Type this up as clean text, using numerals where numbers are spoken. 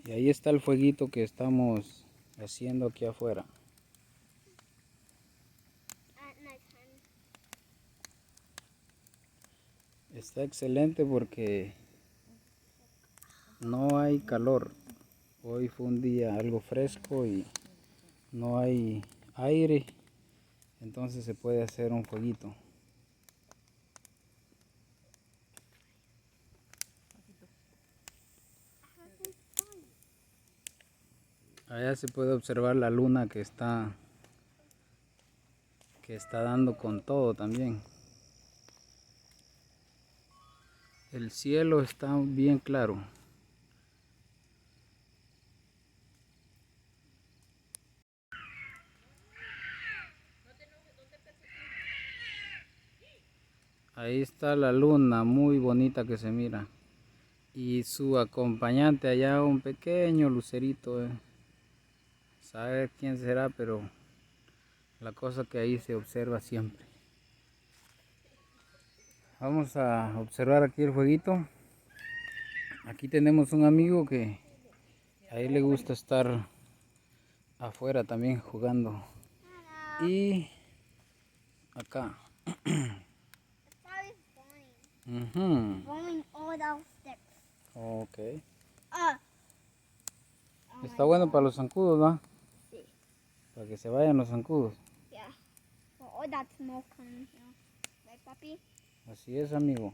Y ahí está el fueguito que estamos haciendo aquí afuera. Está excelente porque no hay calor. Hoy fue un día algo fresco y no hay aire, entonces se puede hacer un fueguito. Allá se puede observar la luna que está dando con todo también. El cielo está bien claro. Ahí está la luna, muy bonita que se mira. Y su acompañante allá, un pequeño lucerito. Saber quién será, pero la cosa que ahí se observa siempre. Vamos a observar aquí el jueguito. Aquí tenemos un amigo que a él le gusta estar afuera también jugando. Y acá. Ok. Está bueno para los zancudos, ¿va? Sí. Para que se vayan los zancudos. Yeah. For all that smoke coming here. Right, papi? Así es, amigo.